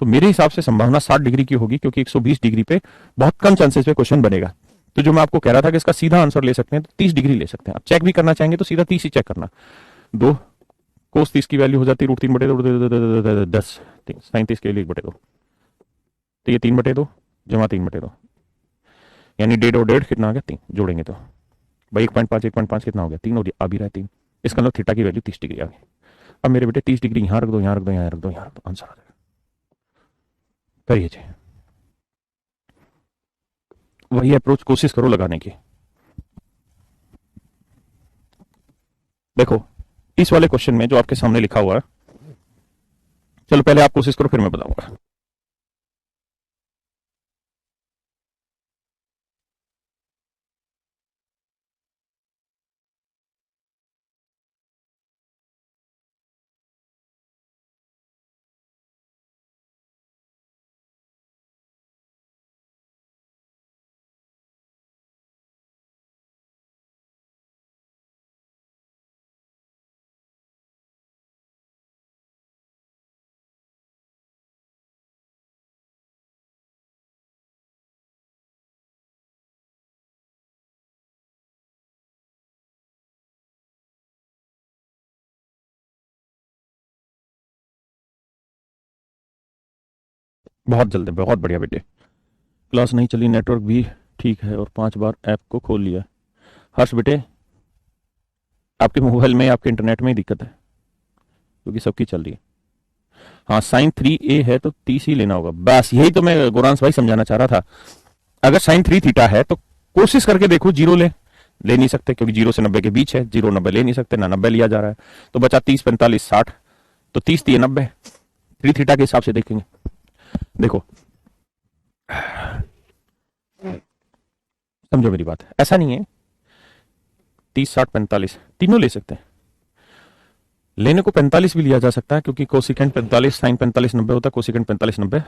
तो मेरे हिसाब से संभावना 60 डिग्री की होगी, क्योंकि 120 डिग्री पे बहुत कम चांसेस पे क्वेश्चन बनेगा। तो जो मैं आपको कह रहा था कि इसका सीधा आंसर ले सकते हैं, तो 30 डिग्री ले सकते हैं। आप चेक भी करना चाहेंगे तो सीधा 30 ही चेक करना। 2 कोस 30 की वैल्यू हो जाती है √3/2, 10 साइन 30 के लिए 1/2, तो ये 3/2 जमा 3/2, यानी 1.5 और 1.5 कितना आ गया 3, जोड़ेंगे तो भाई 1.5 1.5 कितना हो गया 3 हो गया, आ भी रहा है 3। इसका मतलब थीटा की वैल्यू 30 डिग्री आ गई। अब मेरे बेटे 30 डिग्री यहां रख दो, यहां रख दो, यहां रख दो, यहां रख दो, आंसर आ जाएगा। करिए जी, वही अप्रोच कोशिश करो लगाने की। देखो इस वाले क्वेश्चन में जो आपके सामने लिखा हुआ है, चलो पहले आप कोशिश करो फिर मैं बताऊंगा। बहुत जल्द है, बहुत बढ़िया बेटे। क्लास नहीं चली, नेटवर्क भी ठीक है और 5 बार ऐप को खोल लिया। हर्ष बेटे, आपके मोबाइल में आपके इंटरनेट में ही दिक्कत है, क्योंकि सबकी चल रही है। हाँ, साइन 3a है तो 30 ही लेना होगा, बस यही तो मैं गोरांश भाई समझाना चाह रहा था। अगर साइन 3 थीटा है तो कोशिश करके देखो जीरो ले नहीं सकते, क्योंकि 0 से 90 के बीच है, 0 90 ले नहीं सकते, ना 90 लिया जा रहा है। तो बचा 30 45 60, तो 30 30 90, 3 थीटा के हिसाब से देखेंगे। देखो, समझो मेरी बात, ऐसा नहीं है 30 60 45 तीनों ले सकते हैं। लेने को 45 भी लिया जा सकता है, क्योंकि कोसिकेंट 45 साइन 45 90 होता है, कोसिकेंट 45 90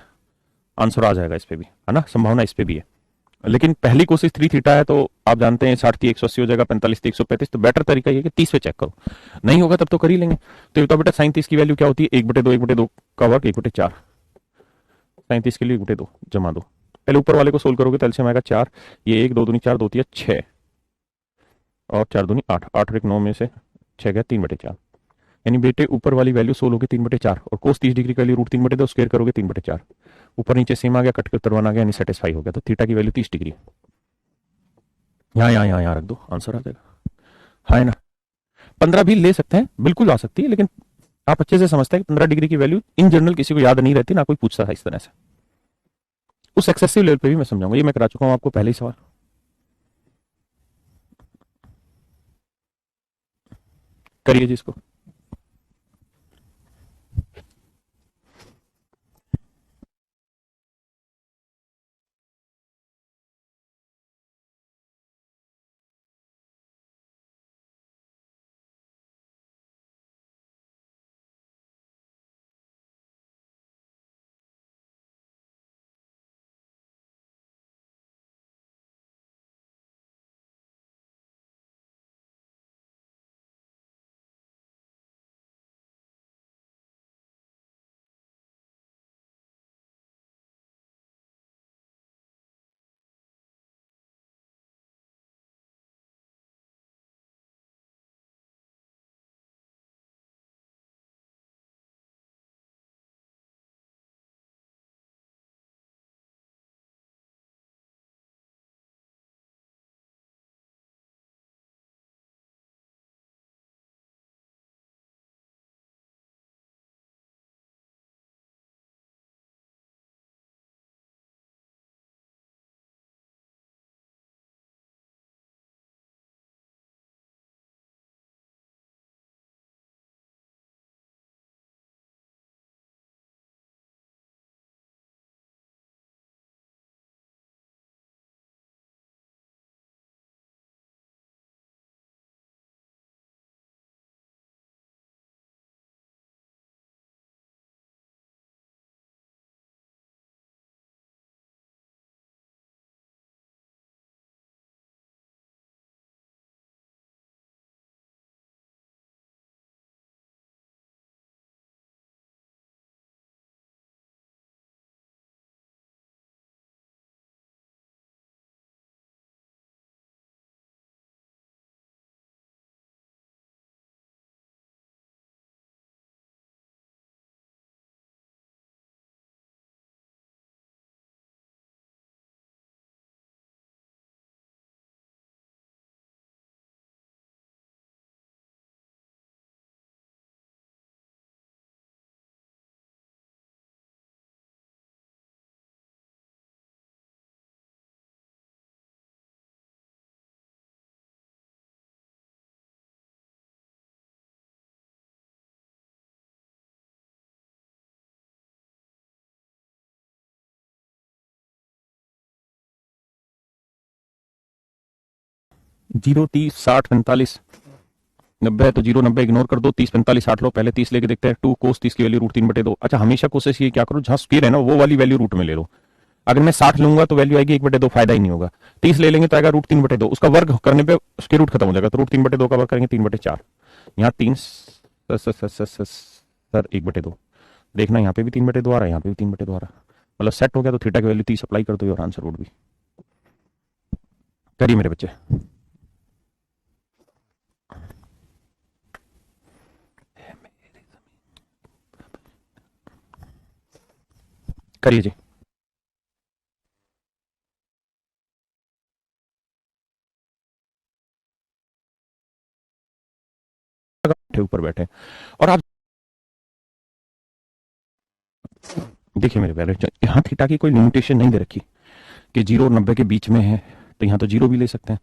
आंसर आ जाएगा इस पे भी, है ना, संभावना इस पे भी है। लेकिन पहली कोशिश 3 थीटा है, तो आप जानते हैं 60 30 180 हो जाएगा, 45 135, तो बेटर तरीका ये है कि 30 पे चेक करो। नहीं होगा तब तो कर ही लेंगे। तो ये तो बेटा साइन 30 की वैल्यू क्या होती है, 1/2 का वर्ग 1/4, साइन 30 के लिए 1/2 जमा दो। पहले ऊपर वाले को सोल्व करोगे तो एलसीएम आएगा 4, ये 1 2 दूनी 4 2 3 6, और 4 दूनी 8, 8 और 1 9 में से 6 गया 3/4। यानी बेटे ऊपर वाली वैल्यू सोल्व होगी 3/4, और कोस 30 डिग्री का वैल्यू √3/2 स्क्वायर करोगे 3/4, ऊपर नीचे सेम आ गया, कट के उत्तर वन आ गया, यानी सेटिस्फाई हो गया। तो थीटा की वैल्यू 30 डिग्री, यहाँ रख दो, आंसर आ जाएगा। हाँ है ना। 15 भी ले सकते हैं, बिल्कुल आ सकती है, लेकिन आप अच्छे से समझते हैं कि 15 डिग्री की वैल्यू इन जनरल किसी को याद नहीं रहती, ना कोई पूछता है इस तरह से। उस एक्सेसिव लेवल पे भी मैं समझाऊंगा, ये मैं करा चुका हूं आपको पहले ही सवाल। करिए जी इसको। जीरो 30 60 45 90 है, तो 0 90 इग्नोर कर दो, 30 45 60 लो, पहले 30 लेके देखते हैं। 2 कोस 30 की वैल्यू √3/2। अच्छा, हमेशा कोशिश ये क्या करो, जहां स्क्वायर है ना वो वाली वैल्यू रूट में ले लो। अगर मैं 60 लूंगा तो वैल्यू आएगी 1/2, फायदा ही नहीं होगा। 30 ले लेंगे तो आएगा √3/2, उसका वर्ग करने पे स्क्वायर रूट खत्म हो जाएगा, तो √3/2 का वर्ग करेंगे 3/4। यहाँ 3 सर 1/2, देखना यहाँ पे भी 3/2 आ रहा है, यहाँ पे भी 3/2 आ रहा है, मतलब सेट हो गया। तो थीटा की वैल्यू 30 अप्लाई कर दो और आंसर वुड भी। करिए मेरे बच्चे, करिए जी। ऊपर बैठे। और आप देखिए मेरे प्यारे, यहाँ थीटा की कोई लिमिटेशन नहीं दे रखी कि 0 और 90 के बीच में है, तो यहाँ तो 0 भी ले सकते हैं,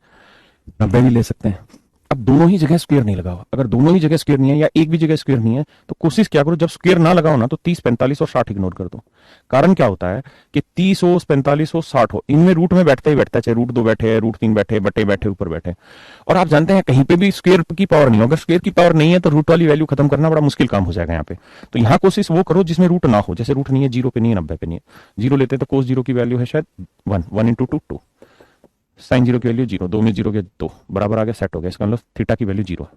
90 भी ले सकते हैं। अब दोनों ही जगह स्क्वायर नहीं लगा हुआ, अगर दोनों ही जगह स्क्वायर नहीं है या एक भी जगह स्क्वायर नहीं है तो कोशिश क्या करो, जब स्क्वायर ना लगाओ ना तो 30, 45 और 60 इग्नोर कर दो। कारण क्या होता है कि 30 हो, 45 हो, 60 हो, इनमें रूट में बैठता ही बैठता है, चाहे रूट 2 बैठे, रूट 3 बैठे, बटे बैठे, ऊपर बैठे। और आप जानते हैं कहीं पे भी स्क्वायर की पावर नहीं हो, अगर स्क्वायर की पावर नहीं है तो रूट वाली वैल्यू खत्म करना बड़ा मुश्किल काम हो जाएगा यहाँ पे। तो यहाँ कोशिश वो करो जिसमें रूट ना हो, जैसे रूट नहीं है, 0 पे नहीं है, 90 पे नहीं है, 0 लेते हैं तो कोस 0 की वैल्यू है शायद 1, 1 इंटू 2 2, साइन 0 की वैल्यू 0, 2 में 0 के 2 बराबर आ गया, सेट हो गया। इसका मतलब थीटा की वैल्यू 0,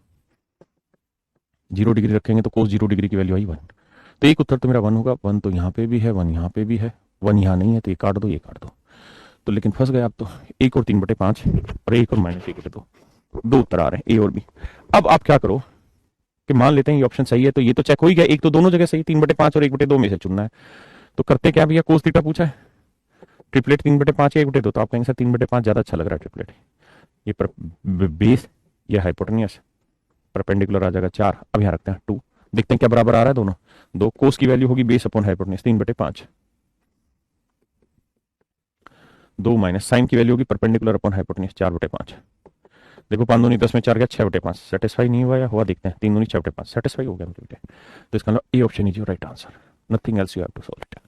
0 डिग्री रखेंगे तो कोस 0 डिग्री की वैल्यू आई 1। तो एक उत्तर तो मेरा 1 होगा, 1 तो यहाँ पे भी है, 1 यहाँ पे भी है, 1 यहाँ नहीं है, तो ये काट दो, ये काट दो। तो लेकिन फंस गए आप तो, 1 और 3/5 और 1 और -1/2, दो उत्तर आ रहे हैं, ए और बी। अब आप क्या करो कि मान लेते हैं ये ऑप्शन सही है, तो ये तो चेक हो ही गया, एक तो दोनों जगह सही, 3/5 और 1/2 में से चुनना है। तो करते क्या भैया, कोस थीटा पूछा है, ट्रिपलेट 3/5 या 1/2, तो आप कहेंगे सर 3/5 ज्यादा अच्छा लग रहा है ट्रिपलेट। ये पर बेस, ये हाइपोटेनियस, परपेंडिकुलर आ जाएगा 4। अब यहाँ रखते हैं 2, देखते हैं क्या बराबर आ रहा है दोनों। 2 कोस की वैल्यू होगी base upon hypotenuse 3/5, 2 minus sine की वैल्यू होगी परपेंडिकुलर अपॉन हाइपोटेनियस 4/5। देखो 5 दूनी 10 में 4 गया 6/5, सेटिस्फाई नहीं हुआ या हुआ देखते हैं, 3 दूनी 6/5, सेटिस्फाई हो गया मेरे बेटे। तो इसका मतलब A option is your right answer, nothing else you have to solve it.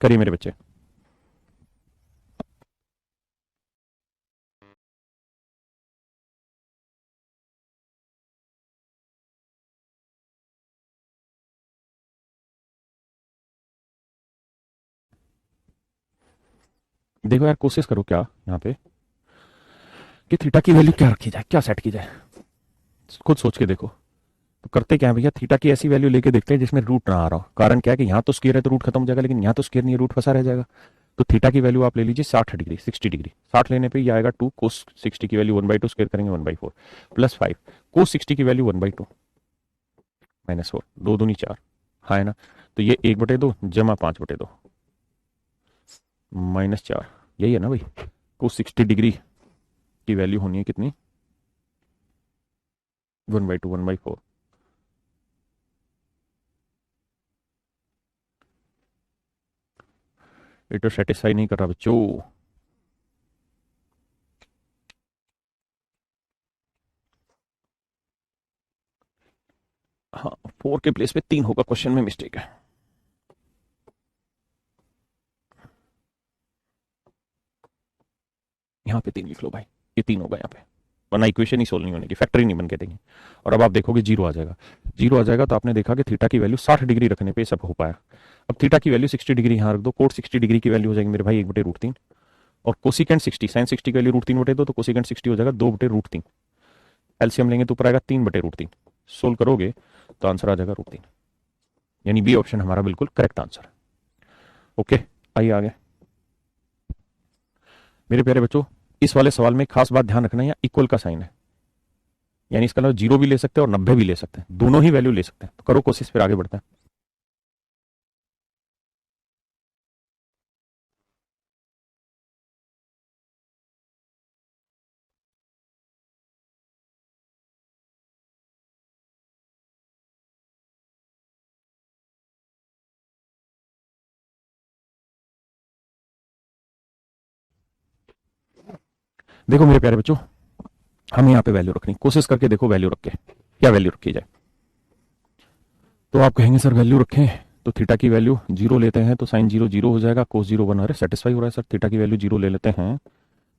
करिए मेरे बच्चे। देखो यार, कोशिश करो क्या यहाँ पे कि थीटा की वैल्यू क्या रखी जाए, क्या सेट की जाए, खुद सोच के देखो। तो करते क्या है भैया, थीटा की ऐसी वैल्यू लेके देखते हैं जिसमें रूट ना आ रहा हो। कारण क्या है कि यहाँ तो स्क्वायर है तो रूट खत्म हो जाएगा, लेकिन यहाँ तो स्क्वायर नहीं है, रूट फंसा रह जाएगा। तो थीटा की वैल्यू आप ले लीजिए 60 डिग्री, 60 डिग्री। 60 लेने पे ये आएगा 2 कोस 60 की वैल्यू 1/2, स्क्वायर करेंगे 1/4 प्लस 5 कोस 60 की वैल्यू 1/2 -4, 2 दूनी 4, हाँ है ना। तो ये 1/2 जमा 5/2 -4, यही है ना भाई। कोस 60 डिग्री की वैल्यू होनी है कितनी, 1/2, 1/4। ये तो सेटिस्फाई नहीं कर रहा बच्चों। हाँ, 4 के प्लेस पे 3 होगा, क्वेश्चन में मिस्टेक है। यहाँ पे 3 लिख लो भाई, ये 3 होगा यहाँ पे, वरना इक्वेशन ही सोल्व नहीं होने की, फैक्टरी नहीं बन के देंगे। और अब आप देखोगे 0 आ जाएगा, 0 आ जाएगा तो आपने देखा कि थीटा की वैल्यू 60 डिग्री रखने पे सब हो पाया। अब थीटा की वैल्यू 60 डिग्री यहाँ रख दो, कोट 60 डिग्री की वैल्यू हो जाएगी मेरे भाई 1/√3, और कोसिकेंट 60, साइन 60 की वैल्यू √3/2, तो कोसिकेंट 60 हो जाएगा 2/√3। एलसीएम लेंगे तो ऊपर आएगा 3/√3, सोल्व करोगे तो आंसर आ जाएगा √3, यानी बी ऑप्शन हमारा बिल्कुल करेक्ट आंसर। ओके, आइए आगे मेरे प्यारे बच्चों। इस वाले सवाल में खास बात ध्यान रखना, यहाँ इक्वल का साइन है, यानी इसका मतलब 0 भी ले सकते हैं और 90 भी ले सकते हैं, दोनों ही वैल्यू ले सकते हैं। तो करो कोशिश, फिर आगे बढ़ते हैं। देखो मेरे प्यारे बच्चों, हमें यहाँ पे वैल्यू रखनी, कोशिश करके देखो वैल्यू रख के क्या वैल्यू रखी जाए। तो आप कहेंगे सर वैल्यू रखें, तो थीटा की वैल्यू 0 लेते हैं तो साइन 0 0 हो जाएगा, कोस 0 1। अरे सेटिस्फाई हो रहा है सर, थीटा की वैल्यू 0 ले लेते हैं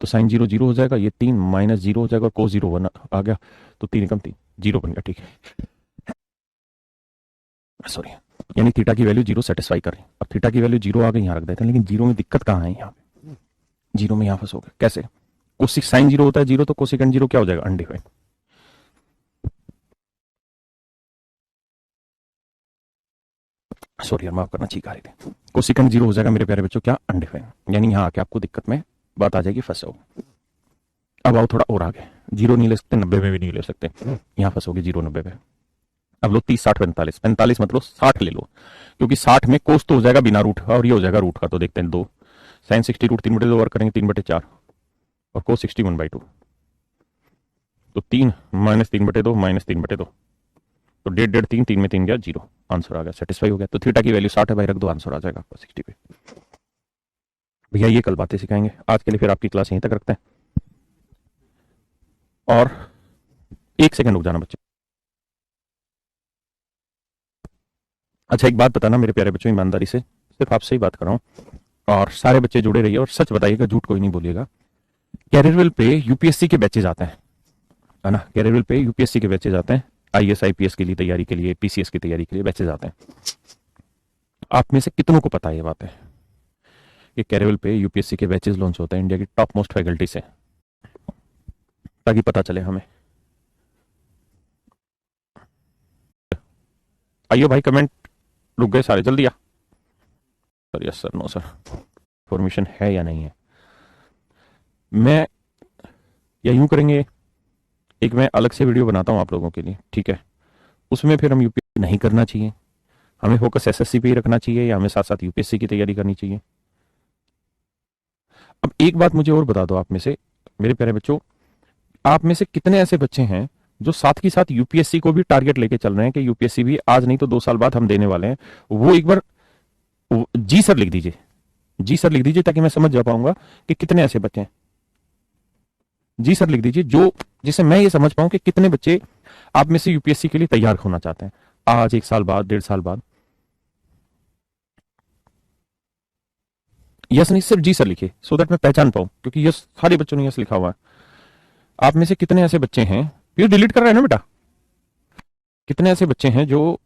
तो साइन 0 0 हो जाएगा, ये 3 -0 हो जाएगा और कोस 0 1 आ गया, तो 3 एकम 3, 0 बन गया, ठीक है। सॉरी, यानी थीटा की वैल्यू 0 सेटिस्फाई कर रही। अब थीटा की वैल्यू 0 आ गई, यहाँ रख देते हैं, लेकिन 0 में दिक्कत कहाँ है, यहाँ पे 0 में यहाँ फंसोगे कैसे। कोसिक साइन 0 होता है 0, तो कोसिकेंट 0 क्या हो जाएगा, अनडिफाइंड। सॉरी यार, माफ करना, चीख आ रही थी। कोसिकेंट 0 हो जाएगा मेरे प्यारे बच्चों क्या, अनडिफाइंड, यानी यहाँ आके आपको दिक्कत में बात आ जाएगी, फंसो। अब आओ थोड़ा और आगे, 0 नहीं ले सकते, 90 में भी नहीं ले सकते, यहाँ फंसोगे 0 90 पे। अब लो 30 60 45, 45 मतलब 60 ले लो, क्योंकि 60 में कोस तो हो जाएगा बिना रूट का और ये हो जाएगा रूट का, तो देखते हैं 2 साइन 60 √3/2 वर्क करेंगे 3/4 और कोस 60 1/2, तो 3 - 3/2 -3/2, तो 1.5 3 में 3 गया 0, आंसर आ गया, सेटिस्फाई हो गया। तो थीटा की वैल्यू 60 है भाई, रख दो, आंसर आ जाएगा आपका 60 पे। भैया ये कल बातें सिखाएंगे, आज के लिए फिर आपकी क्लास यहीं तक रखते हैं। और 1 सेकंड रुक जाना बच्चे। अच्छा एक बात बताना मेरे प्यारे बच्चों, ईमानदारी से, सिर्फ आपसे ही बात कर रहा हूँ, और सारे बच्चे जुड़े रहिए और सच बताइएगा, झूठ कोई नहीं बोलिएगा। कैरियरवेल पे यूपीएससी के बैचेज आते हैं, है ना, कैरियरवेल पे यूपीएससी के बैचेज आते हैं, आईएएस आईपीएस के लिए तैयारी के लिए, पीसीएस की तैयारी के लिए बैचेज आते हैं। आप में से कितनों को पता है ये बात है कि कैरियरवेल पे यूपीएससी के बैचेज लॉन्च होते हैं इंडिया की टॉप मोस्ट फैकल्टी से, ताकि पता चले हमें। आइयो भाई, कमेंट रुक गए सारे, जल्दी आ sir. Yes sir, no sir, information है या नहीं है। मैं या यूं करेंगे, एक मैं अलग से वीडियो बनाता हूं आप लोगों के लिए, ठीक है, उसमें फिर हम यूपीएससी नहीं करना चाहिए, हमें फोकस एसएससी पे ही रखना चाहिए, या हमें साथ साथ यूपीएससी की तैयारी करनी चाहिए। अब एक बात मुझे और बता दो, आप में से मेरे प्यारे बच्चों, आप में से कितने ऐसे बच्चे हैं जो साथ ही साथ यूपीएससी को भी टारगेट लेके चल रहे हैं कि यूपीएससी भी आज नहीं तो 2 साल बाद हम देने वाले हैं। वो एक बार जी सर लिख दीजिए, जी सर लिख दीजिए, ताकि मैं समझ जा पाऊंगा कि कितने ऐसे बच्चे हैं। जी सर लिख दीजिए, जो जिससे मैं ये समझ पाऊं कि कितने बच्चे आप में से यूपीएससी के लिए तैयार होना चाहते हैं आज, 1 साल बाद, 1.5 साल बाद। यस नहीं, सिर्फ जी सर लिखिए, सो दैट मैं पहचान पाऊं, क्योंकि यस सारे बच्चों ने यस लिखा हुआ है। आप में से कितने ऐसे बच्चे हैं, ये डिलीट कर रहे हैं ना बेटा, कितने ऐसे बच्चे हैं जो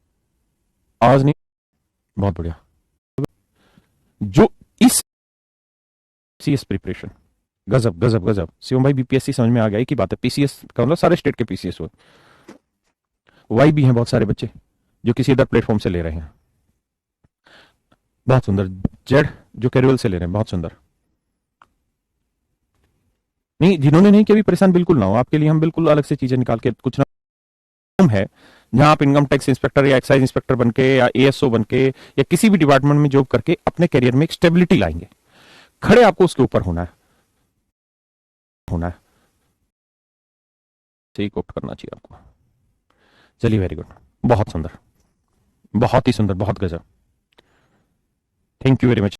आज नहीं, बहुत बढ़िया, जो इस सीएस प्रिपरेशन, गजब गजब गजब, शिवम भाई बीपीएससी समझ में आ गया, की बात है, पीसीएस का मतलब सारे स्टेट के पीसीएस हुए। वाई भी हैं बहुत सारे बच्चे जो किसी अदर प्लेटफॉर्म से ले रहे हैं, बहुत सुंदर। जेड जो कैरियल से ले रहे हैं, बहुत सुंदर। नहीं, जिन्होंने नहीं किया भी परेशान बिल्कुल ना हो, आपके लिए हम बिल्कुल अलग से चीजें निकाल के कुछ ना है, जहां आप इनकम टैक्स इंस्पेक्टर या एक्साइज इंस्पेक्टर बनके या एएसओ बनके या किसी भी डिपार्टमेंट में जॉब करके अपने करियर में एक स्टेबिलिटी लाएंगे। खड़े आपको उसके ऊपर होना है, होना है, सही कोट करना चाहिए आपको। चलिए, वेरी गुड, बहुत सुंदर, बहुत ही सुंदर, बहुत गजब, थैंक यू वेरी मच।